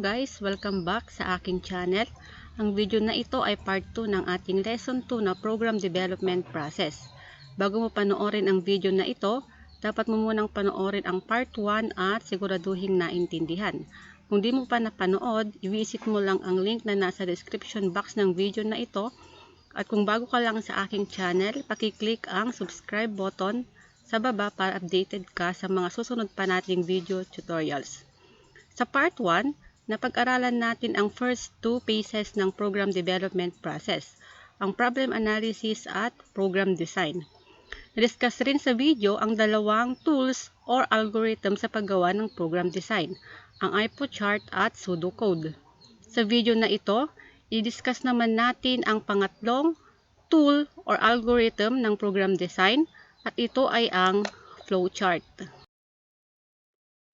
guys! Welcome back sa aking channel. Ang video na ito ay part 2 ng ating lesson 2 na program development process. Bago mo panoorin ang video na ito, dapat mo munang panoorin ang part 1 at siguraduhin naintindihan. Kung di mo pa napanood, i-visit mo lang ang link na nasa description box ng video na ito. At kung bago ka lang sa aking channel, pakiclick ang subscribe button sa baba para updated ka sa mga susunod pa nating video tutorials. Sa part 1, napag-aralan natin ang first two phases ng program development process, ang problem analysis at program design. Na-discuss rin sa video ang dalawang tools or algorithm sa paggawa ng program design, ang FLOWCHART at pseudocode. Sa video na ito, i-discuss naman natin ang pangatlong tool or algorithm ng program design at ito ay ang flowchart.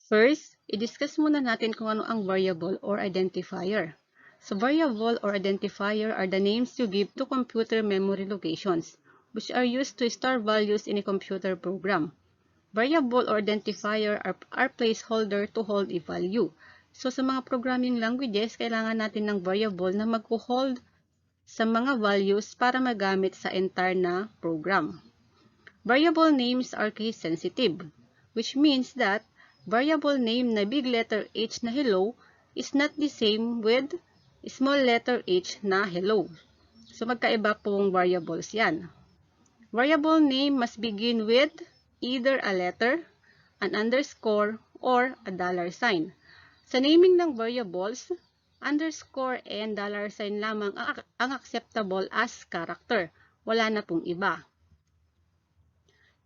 First, i-discuss muna natin kung ano ang variable or identifier. So, variable or identifier are the names you give to computer memory locations, which are used to store values in a computer program. Variable or identifier are placeholder to hold a value. So, sa mga programming languages, kailangan natin ng variable na mag-hold sa mga values para magamit sa entire na program. Variable names are case sensitive, which means that variable name na big letter H na hello is not the same with small letter h na hello. So, magkaiba pong variables yan. Variable name must begin with either a letter, an underscore, or a dollar sign. Sa naming ng variables, underscore and dollar sign lamang ang acceptable as character. Wala na pong iba.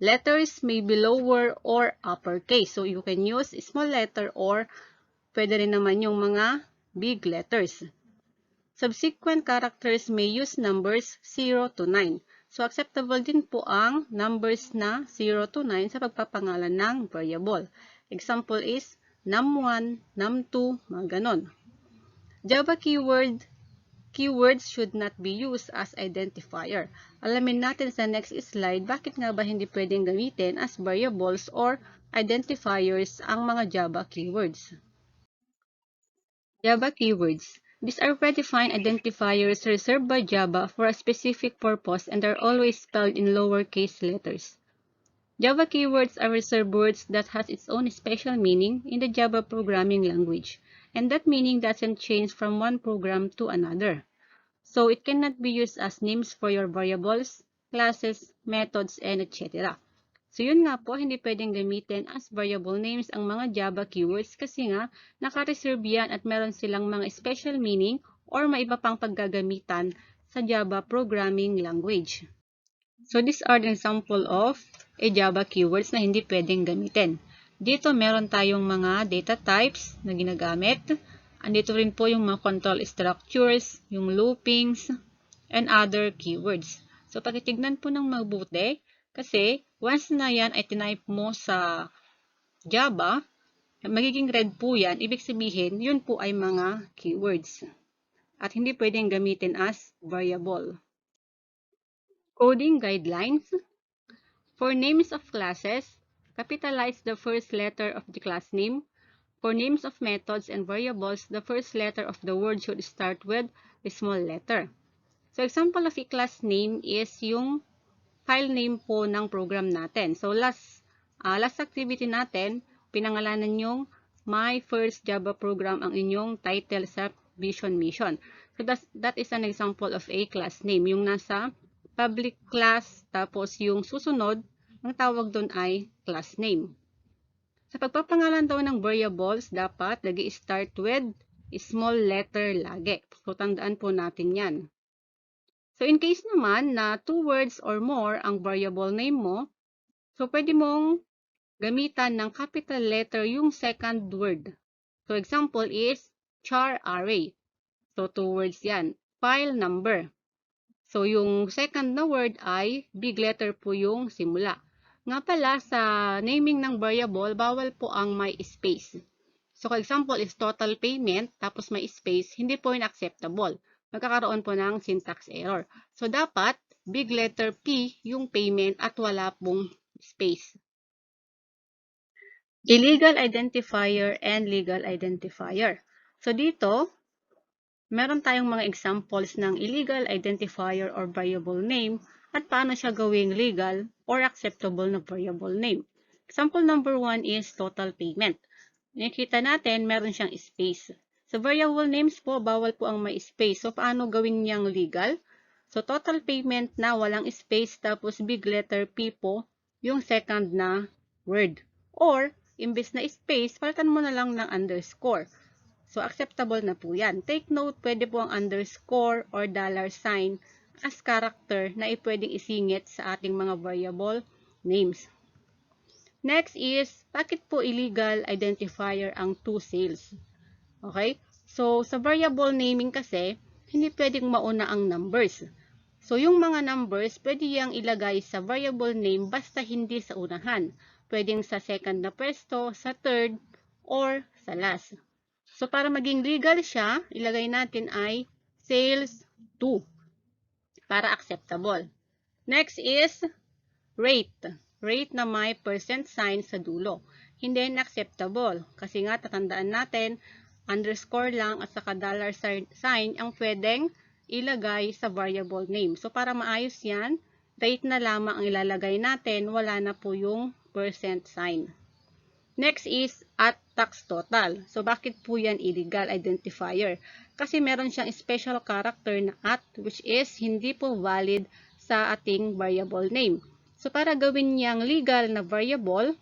Letters may be lower or uppercase. So, you can use small letter or pwede rin naman yung mga big letters. Subsequent characters may use numbers 0 to 9. So, acceptable din po ang numbers na 0 to 9 sa pagpapangalan ng variable. Example is num1, num2, mga ganon. Java keywords should not be used as identifier. Alamin natin sa next slide bakit nga ba hindi pwedeng gamitin as variables or identifiers ang mga Java keywords. Java keywords. These are predefined identifiers reserved by Java for a specific purpose and are always spelled in lowercase letters. Java keywords are reserved words that has its own special meaning in the Java programming language, and that meaning doesn't change from one program to another. So, it cannot be used as names for your variables, classes, methods, and etc. So, yun nga po, hindi pwedeng gamitin as variable names ang mga Java keywords kasi nga, naka-reserve yan at meron silang mga special meaning or may iba pang paggagamitan sa Java programming language. So, these are the example of a Java keywords na hindi pwedeng gamitin. Dito, meron tayong mga data types na ginagamit. Andito rin po yung mga control structures, yung loopings, and other keywords. So, pakitignan po ng mabuti kasi once na yan ay tinype mo sa Java, magiging red po yan. Ibig sabihin, yun po ay mga keywords. At hindi pwedeng gamitin as variable. Coding guidelines. For names of classes, capitalize the first letter of the class name. For names of methods and variables, the first letter of the word should start with a small letter. So, example of a class name is yung file name po ng program natin. So, last activity natin, pinangalanan yung My First Java Program ang inyong title sa Vision Mission. So, that is an example of a class name. Yung nasa public class, tapos yung susunod, ang tawag doon ay class name. Sa pagpapangalan daw ng variables, dapat nag-i-start with small letter lagi. So, tandaan po natin yan. So, in case naman na 2 words or more ang variable name mo, so pwede mong gamitan ng capital letter yung second word. So, example is char array. So, 2 words yan. File number. So, yung second na word ay big letter po yung simula. Nga pala, sa naming ng variable, bawal po ang may space. So, for example is total payment, tapos may space, hindi po yun acceptable. Magkakaroon po ng syntax error. So, dapat big letter P yung payment at wala pong space. Illegal identifier and legal identifier. So dito, meron tayong mga examples ng illegal identifier or variable name at paano siya gawing legal or acceptable na variable name. Example number 1 is total payment. Nakikita natin, meron siyang space. Sa variable names po, bawal po ang may space. So, paano gawin niyang legal? So, total payment na walang space, tapos big letter P po, yung second na word. Or, imbes na space, palitan mo na lang ng underscore. So, acceptable na po yan. Take note, pwede po ang underscore or dollar sign as character na pwedeng isingit sa ating mga variable names. Next is, bakit po illegal identifier ang to sales? Okay? So, sa variable naming kasi, hindi pwedeng mauna ang numbers. So, yung mga numbers, pwede yang ilagay sa variable name basta hindi sa unahan. Pwedeng sa second na pwesto, sa third, or sa last. So, para maging legal siya, ilagay natin ay sales 2 para acceptable. Next is rate. Rate na may percent sign sa dulo. Hindi acceptable kasi nga tatandaan natin underscore lang at saka dollar sign ang pwedeng ilagay sa variable name. So, para maayos yan, rate na lamang ang ilalagay natin, wala na po yung percent sign. Next is at tax total. So, bakit po yan illegal identifier? Kasi meron siyang special character na at, which is hindi po valid sa ating variable name. So, para gawin niyang legal na variable,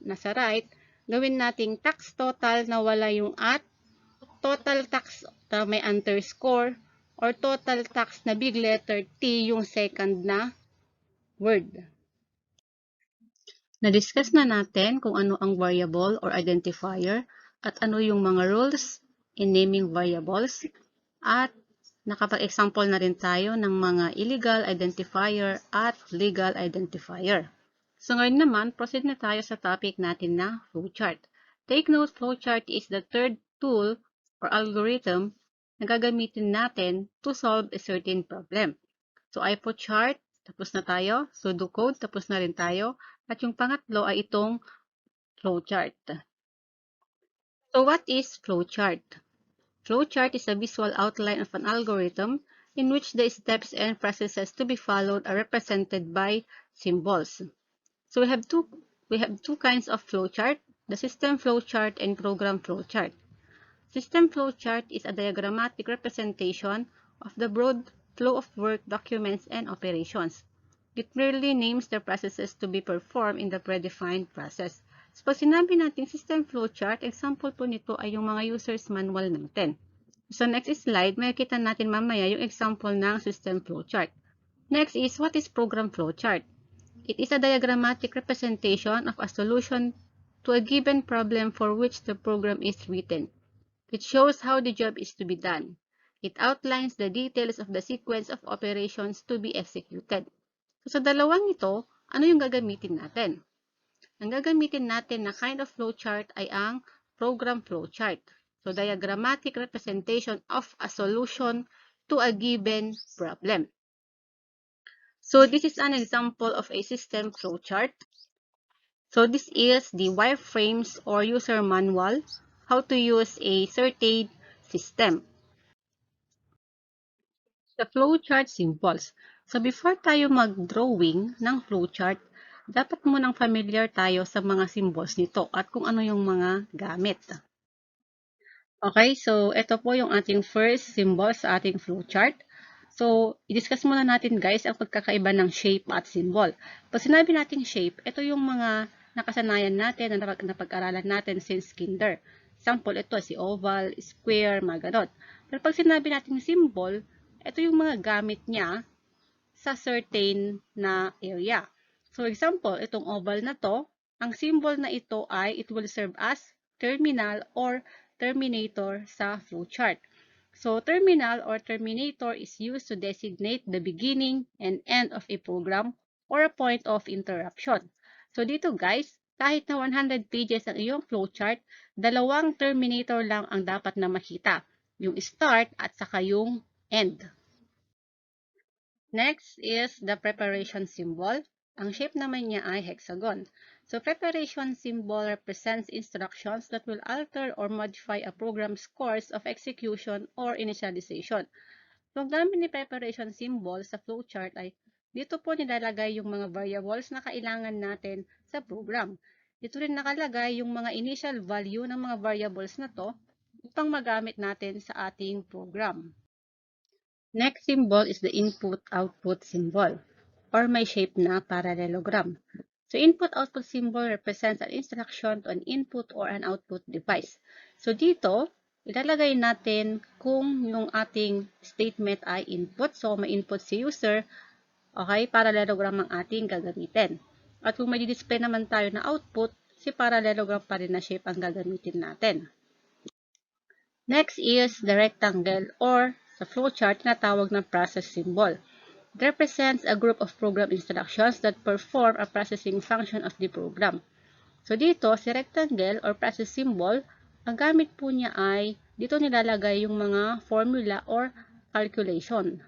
nasa right, gawin nating tax total na wala yung at, total tax na may underscore, or total tax na big letter T yung second na word. Na-discuss na natin kung ano ang variable or identifier at ano yung mga rules in naming variables at nakapag-example na rin tayo ng mga illegal identifier at legal identifier. So ngayon naman, proceed na tayo sa topic natin na flowchart. Take note, flowchart is the third tool or algorithm na gagamitin natin to solve a certain problem. So iFlowchart, tapos na tayo. Pseudocode, tapos na rin tayo. At yung pangatlo ay itong flowchart. So what is flowchart? Flowchart is a visual outline of an algorithm in which the steps and processes to be followed are represented by symbols. So we have two kinds of flowchart, the system flowchart and program flowchart. System flowchart is a diagrammatic representation of the broad flow of work, documents, and operations. It merely names the processes to be performed in the predefined process. So, pag sinabi natin system flowchart, example po nito ay yung mga user's manual natin. So, next slide, makikita natin mamaya yung example ng system flowchart. Next is, what is program flowchart? It is a diagrammatic representation of a solution to a given problem for which the program is written. It shows how the job is to be done. It outlines the details of the sequence of operations to be executed. So, sa dalawang ito, ano yung gagamitin natin? Ang gagamitin natin na kind of flowchart ay ang program flowchart. So, diagrammatic representation of a solution to a given problem. So, this is an example of a system flowchart. So, this is the wireframes or user manual, how to use a certain system. Sa flowchart symbols. So, before tayo mag-drawing ng flowchart, dapat munang familiar tayo sa mga symbols nito at kung ano yung mga gamit. Okay, so ito po yung ating first symbol sa ating flowchart. So, i-discuss muna natin guys ang pagkakaiba ng shape at symbol. Pag sinabi natin shape, ito yung mga nakasanayan natin na napag-aralan natin since kinder. Example, ito si oval, square, mga ganon. Pero pag sinabi natin symbol, ito yung mga gamit niya sa certain na area. So, example, itong oval na to, ang symbol na ito ay it will serve as terminal or terminator sa flowchart. So, terminal or terminator is used to designate the beginning and end of a program or a point of interruption. So, dito guys, kahit na 100 pages ang iyong flowchart, dalawang terminator lang ang dapat na makita. Yung start at saka yung end. Next is the preparation symbol. Ang shape naman niya ay hexagon. So, preparation symbol represents instructions that will alter or modify a program's course of execution or initialization. So, ang gamit ni preparation symbol sa flowchart ay dito po nilalagay yung mga variables na kailangan natin sa program. Dito rin nakalagay yung mga initial value ng mga variables na to upang magamit natin sa ating program. Next symbol is the input-output symbol, or may shape na parallelogram. So, input-output symbol represents an instruction to an input or an output device. So, dito, ilalagay natin kung yung ating statement ay input. So, may input si user, okay, parallelogram ang ating gagamitin. At kung may display naman tayo na output, si parallelogram pa rin na shape ang gagamitin natin. Next is the rectangle or sa flowchart na tawag na process symbol. It represents a group of program instructions that perform a processing function of the program. So dito, si rectangle or process symbol, ang gamit po niya ay dito nilalagay yung mga formula or calculation.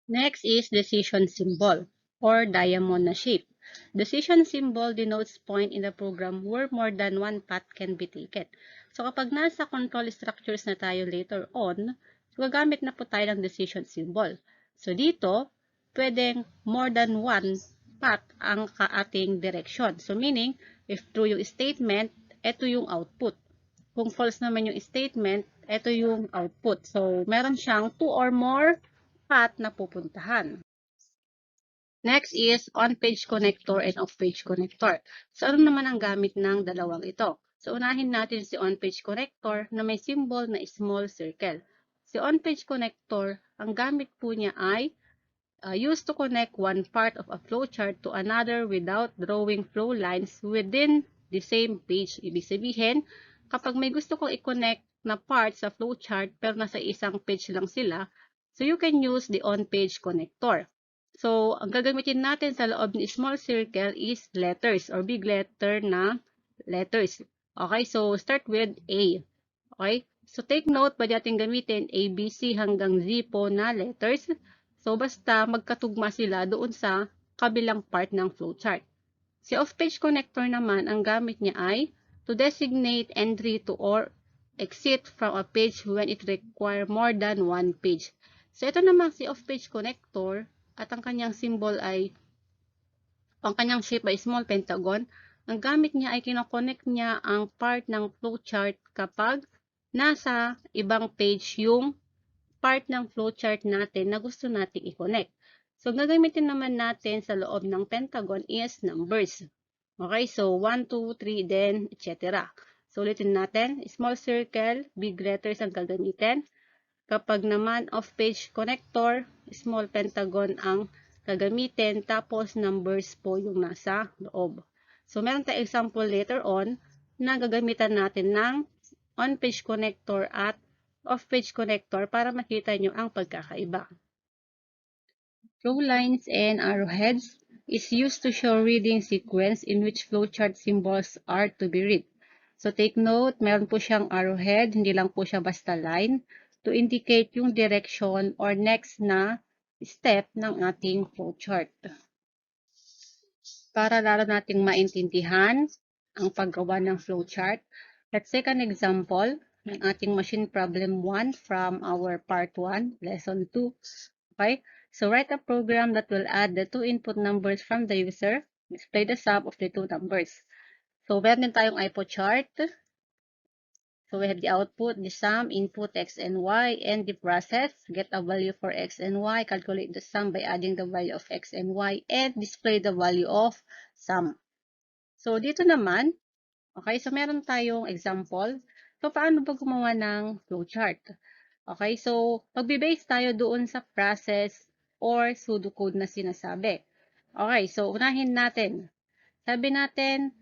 Next is decision symbol or diamond na shape. Decision symbol denotes point in the program where more than one path can be taken. So kapag nasa control structures na tayo later on, gagamit na po tayo ng decision symbol. So dito, pwedeng more than one path ang ating direction. So meaning, if true yung statement, ito yung output. Kung false naman yung statement, ito yung output. So meron siyang two or more path na pupuntahan. Next is on-page connector and off-page connector. So, ano naman ang gamit ng dalawang ito? So, unahin natin si on-page connector na may symbol na small circle. Si on-page connector, ang gamit po niya ay used to connect one part of a flowchart to another without drawing flow lines within the same page. Ibig sabihin, kapag may gusto kong i-connect na part sa flowchart pero nasa isang page lang sila, so you can use the on-page connector. So, ang gagamitin natin sa loob ng small circle is letters or big letter na letters. Okay, so start with A. Okay, so take note, pwede natin gamitin A, B, C hanggang Z po na letters. So, basta magkatugma sila doon sa kabilang part ng flowchart. Si off-page connector naman, ang gamit niya ay to designate entry to or exit from a page when it require more than one page. So, ito naman si off-page connector at ang kanyang symbol ay, ang kanyang shape ay small pentagon. Ang gamit niya ay kinoconnect niya ang part ng flowchart kapag nasa ibang page yung part ng flowchart natin na gusto nating i-connect. So, gagamitin naman natin sa loob ng pentagon is numbers. Okay, so 1, 2, 3, then, etc. So, ulitin natin. Small circle, big letters ang gagamitin. Kapag naman off-page connector, small pentagon ang gagamitin, tapos numbers po yung nasa loob. So, meron tayong example later on na gagamitan natin ng on-page connector at off-page connector para makita nyo ang pagkakaiba. Flow lines and arrowheads is used to show reading sequence in which flowchart symbols are to be read. So take note, meron po siyang arrowhead, hindi lang po siya basta line, to indicate yung direction or next na step ng ating flowchart. Para lalo nating maintindihan ang paggawa ng flowchart, let's take an example ng ating machine problem 1 from our part 1, lesson 2. Okay? So write a program that will add the two input numbers from the user, display the sum of the two numbers. So meron din tayong IPO chart. So we have the output, the sum, input x and y, and the process. Get a value for x and y, calculate the sum by adding the value of x and y, and display the value of sum. So dito naman, okay, so meron tayong example. So paano ba gumawa ng flowchart? Okay, so magbe-base tayo doon sa process or pseudocode na sinasabi. Okay, so unahin natin. Sabi natin,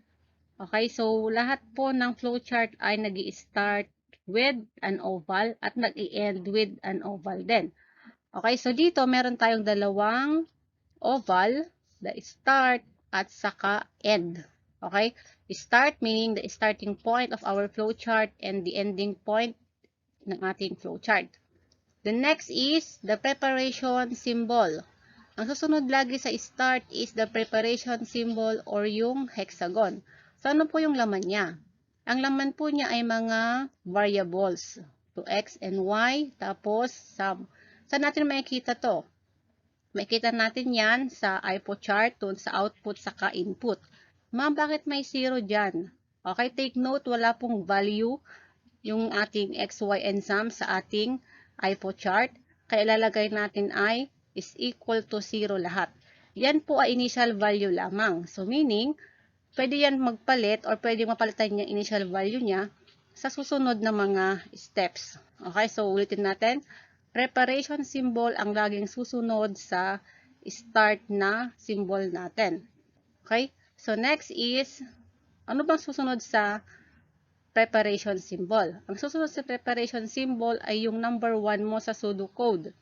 okay, so lahat po ng flowchart ay nag-i-start with an oval at nag-i-end with an oval din. Okay, so dito meron tayong dalawang oval, the start at saka end. Okay, start meaning the starting point of our flowchart and the ending point ng ating flowchart. The next is the preparation symbol. Ang susunod lagi sa start is the preparation symbol or yung hexagon. So, ano po yung laman niya? Ang laman po niya ay mga variables. To x and y, tapos sum. Saan natin makikita to? Makikita natin yan sa FLOWCHART, sa output, saka input. Ma'am, bakit may 0 dyan? Okay, take note, wala pong value yung ating x, y, and sum sa ating FLOWCHART. Kaya ilalagay natin ay is equal to 0 lahat. Yan po ay initial value lamang. So, meaning, pwede yan magpalit or pwede mapalitan yung initial value niya sa susunod na mga steps. Okay, so ulitin natin. Preparation symbol ang laging susunod sa start na symbol natin. Okay, so next is, ano bang susunod sa preparation symbol? Ang susunod sa preparation symbol ay yung number 1 mo sa pseudocode.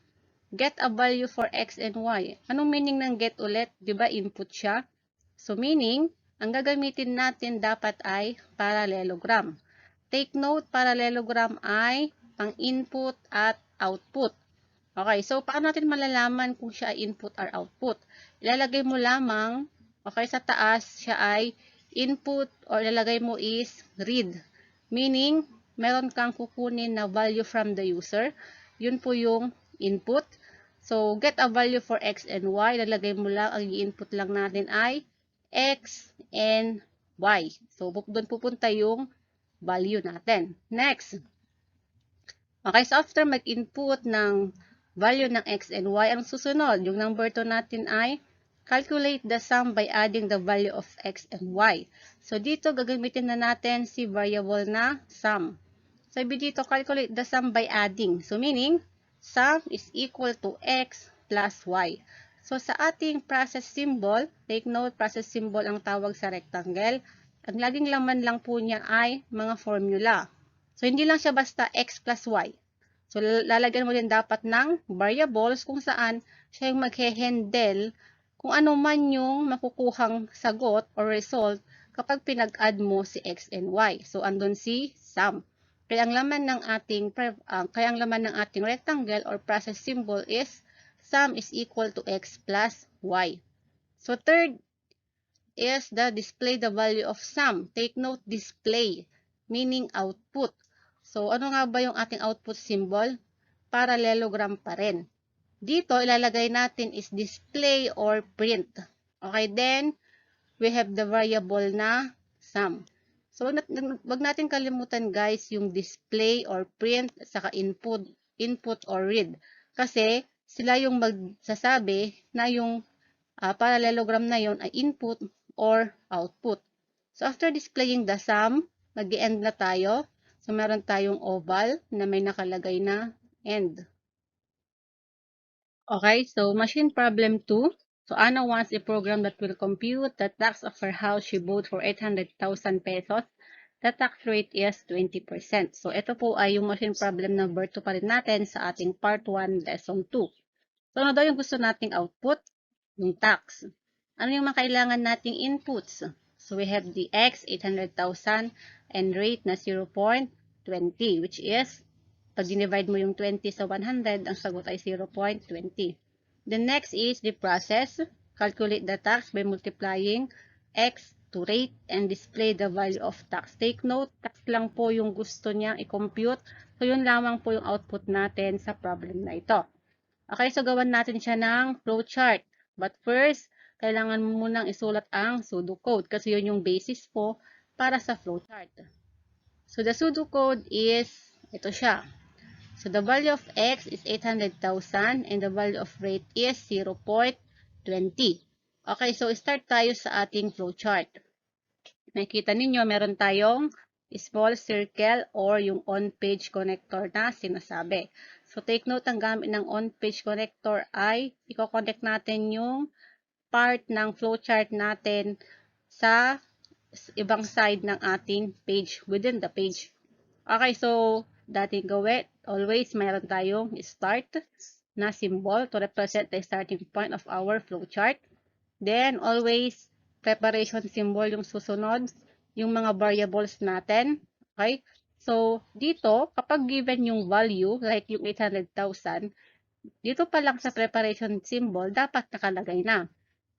Get a value for x and y. Anong meaning ng get ulit? Diba input siya? So meaning, ang gagamitin natin dapat ay parallelogram. Take note, parallelogram ay pang input at output. Okay, so paano natin malalaman kung siya ay input or output? Ilalagay mo lamang, okay, sa taas siya ay input or ilalagay mo is read. Meaning, meron kang kukunin na value from the user. Yun po yung input. So, get a value for x and y. Ilalagay mo lang, ang i-input lang natin ay x and y. So, doon pupunta yung value natin. Next. Okay, so after mag-input ng value ng x and y, ang susunod, yung number 2 natin ay calculate the sum by adding the value of x and y. So, dito gagamitin na natin si variable na sum. Sabi dito, calculate the sum by adding. So, meaning, sum is equal to x plus y. So, sa ating process symbol, take note, process symbol ang tawag sa rectangle. Ang laging laman lang po niya ay mga formula. So, hindi lang siya basta x plus y. So, lalagyan mo din dapat ng variables kung saan siya yung maghe-handle kung ano man yung makukuhang sagot or result kapag pinag-add mo si x and y. So, andun si sum. Kaya ang laman ng ating rectangle or process symbol is sum is equal to x plus y. So, third is the display the value of sum. Take note, display, meaning output. So, ano nga ba yung ating output symbol? Parallelogram pa rin. Dito, ilalagay natin is display or print. Okay, then, we have the variable na sum. So, wag natin kalimutan guys yung display or print saka input or read. Kasi, sila yung magsasabi na yung parallelogram na yon ay input or output. So, after displaying the sum, mag-end na tayo. So, meron tayong oval na may nakalagay na end. Okay, so machine problem 2. So, Anna wants a program that will compute the tax of her house she bought for 800,000 pesos. The tax rate is 20%. So, ito po ay yung machine problem number 2 pa rin natin sa ating part 1, lesson 2. So, ano daw yung gusto nating output? Yung tax. Ano yung makailangan nating inputs? So, we have the x, 800,000, and rate na 0.20, which is, pag dinivide mo yung 20 sa 100, ang sagot ay 0.20. The next is the process. Calculate the tax by multiplying x to rate and display the value of tax. Take note, tax lang po yung gusto niya i-compute. So, yun lamang po yung output natin sa problem na ito. Okay, so gawan natin siya ng flowchart. But first, kailangan mo munang isulat ang pseudocode kasi yun yung basis po para sa flowchart. So, the pseudocode is, ito siya. So, the value of x is 800,000 and the value of rate is 0.20. Okay, so start tayo sa ating flowchart. Nakikita ninyo, meron tayong small circle or yung on-page connector na sinasabi. So, take note, ang gamit ng on-page connector ay i-connect natin yung part ng flowchart natin sa ibang side ng ating page within the page. Okay, so, dating gawin, always mayroon tayong start na symbol to represent the starting point of our flowchart. Then, always, preparation symbol yung susunod, yung mga variables natin. Okay? So, dito, kapag given yung value, like yung 800,000, dito pa lang sa preparation symbol, dapat nakalagay na.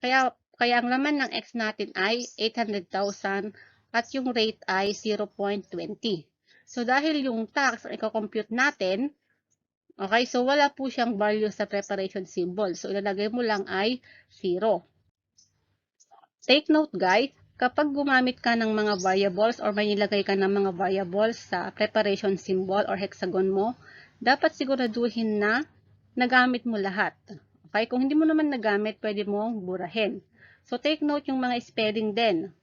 Kaya ang laman ng X natin ay 800,000 at yung rate ay 0.20. So, dahil yung tax ang i-compute natin, okay, so wala po siyang value sa preparation symbol. So, ilalagay mo lang ay 0. Take note guys, kapag gumamit ka ng mga variables or may nilagay ka ng mga variables sa preparation symbol or hexagon mo, dapat siguraduhin na nagamit mo lahat. Okay? Kung hindi mo naman nagamit, pwede mong burahin. So, take note yung mga spelling din.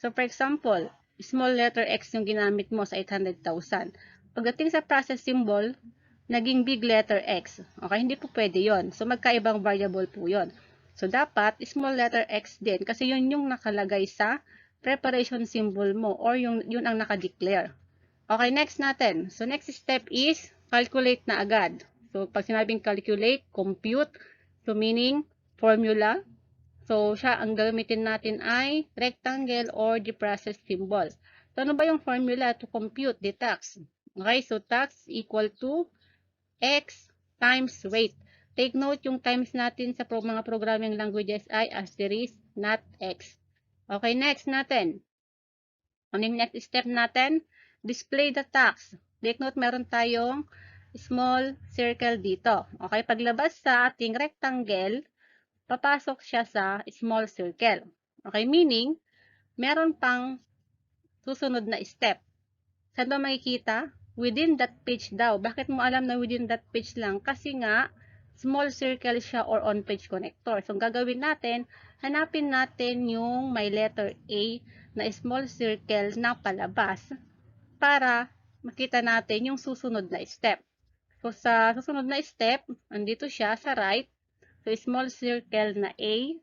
So, for example, small letter X yung ginamit mo sa 800,000. Pagdating sa process symbol, naging big letter X. Okay? Hindi po pwede yon. So, magkaibang variable po yon. So, dapat small letter X din kasi yun yung nakalagay sa preparation symbol mo or yun ang nakadeclare. Okay, next natin. So, next step is calculate na agad. So, pag sinabing calculate, compute, so meaning formula. So, ang gagamitin natin ay rectangle or the process symbol. So, ano ba yung formula to compute the tax? Okay, so tax equal to X times rate. Take note, yung times natin sa mga programming languages ay asterisk, not X. Okay, next natin. Ano yung next step natin? Display the tax. Take note, meron tayong small circle dito. Okay, paglabas sa ating rectangle, papasok siya sa small circle. Okay, meaning, meron pang susunod na step. Saan ba makikita? Within that page daw. Bakit mo alam na within that page lang? Kasi nga, small circle siya or on-page connector. So, ang gagawin natin, hanapin natin yung may letter A na small circle na palabas para makita natin yung susunod na step. So, sa susunod na step, andito siya sa right. So, small circle na A.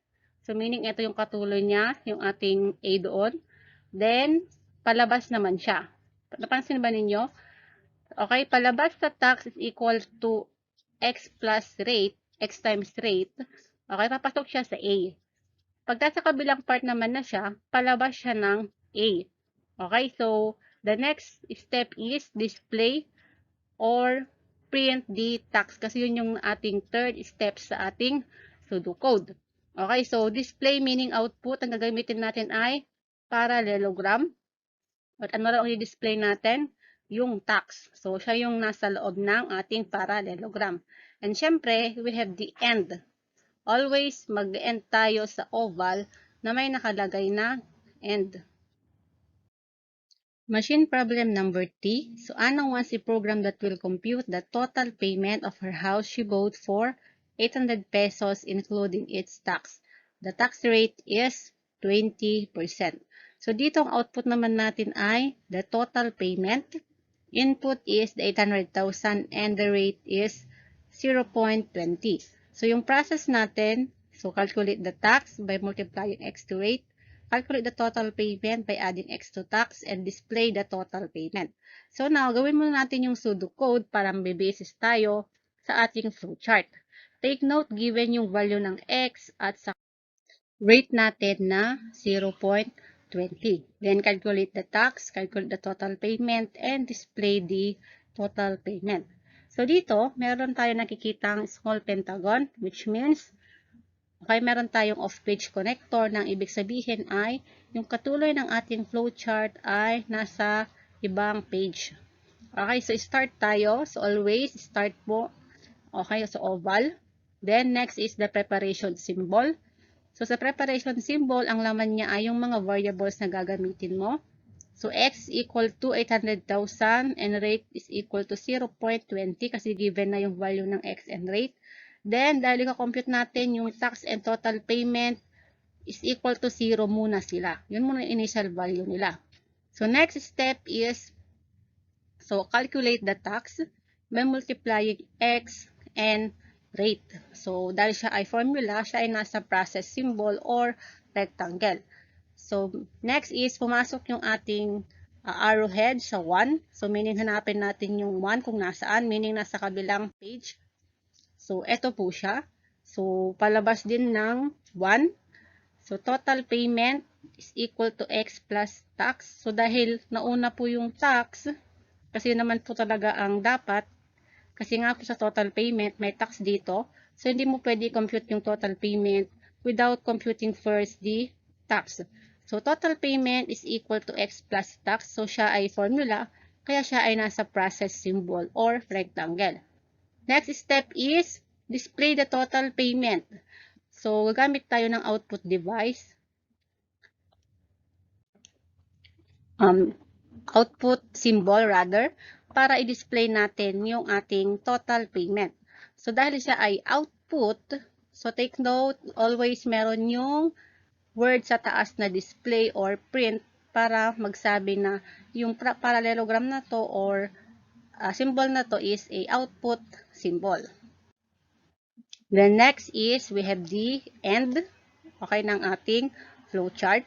So, meaning ito yung katuloy niya, yung ating A doon. Then, palabas naman siya. Napansin ba ninyo? Okay, palabas sa tax is equal to X plus rate, X times rate. Okay, papasok siya sa A. Pag nasa kabilang part naman na siya, palabas siya ng A. Okay, so the next step is display or print the tax kasi yun yung ating third step sa ating pseudocode. Okay, so display meaning output, ang gagamitin natin ay parallelogram. At ano raw ang i-display natin? Yung tax. So, siya yung nasa loob ng ating parallelogram. And syempre, we have the end. Always mag-end tayo sa oval na may nakalagay na end. Machine problem number 3. So, Anna wants a program that will compute the total payment of her house she bought for 800 pesos including its tax. The tax rate is 20%. So, dito ang output naman natin ay the total payment. Input is the 800,000 and the rate is 0.20. So, yung process natin, so calculate the tax by multiplying X to rate. Calculate the total payment by adding X to tax and display the total payment. So now, gawin muna natin yung pseudocode para may-basis tayo sa ating flowchart. Take note, given yung value ng X at sa rate natin na 0.20. Then, calculate the tax, calculate the total payment, and display the total payment. So dito, meron tayo nakikitang small pentagon, which means okay, meron tayong off-page connector nang ibig sabihin ay yung katuloy ng ating flowchart ay nasa ibang page. Okay, so start tayo. So always start po. Okay, so oval. Then next is the preparation symbol. So sa preparation symbol, ang laman niya ay yung mga variables na gagamitin mo. So X equal to 800,000 and rate is equal to 0.20 kasi given na yung value ng X and rate. Then, dahil i-compute natin yung tax and total payment is equal to 0 muna sila. Yun muna yung initial value nila. So, next step is, so, calculate the tax by multiplying X and rate. So, dahil siya ay formula, siya ay nasa process symbol or rectangle. So, next is, pumasok yung ating arrowhead sa 1. So, meaning hanapin natin yung 1 kung nasaan, meaning nasa kabilang page. So, eto po siya. So, palabas din ng 1. So, total payment is equal to X plus tax. So, dahil nauna po yung tax, kasi naman po talaga ang dapat, Kasi nga po sa total payment, may tax dito. So, hindi mo pwede compute yung total payment without computing first the tax. So, total payment is equal to X plus tax. So, siya ay formula, kaya siya ay nasa process symbol or rectangle. Next step is display the total payment. So, gagamit tayo ng output device. Output symbol rather, para i-display natin yung ating total payment. So, dahil siya ay output, so take note, always meron yung word sa taas na display or print para magsabi na yung parallelogram na to or symbol na to is a output symbol. Then next is we have the end, okay, ng ating flowchart.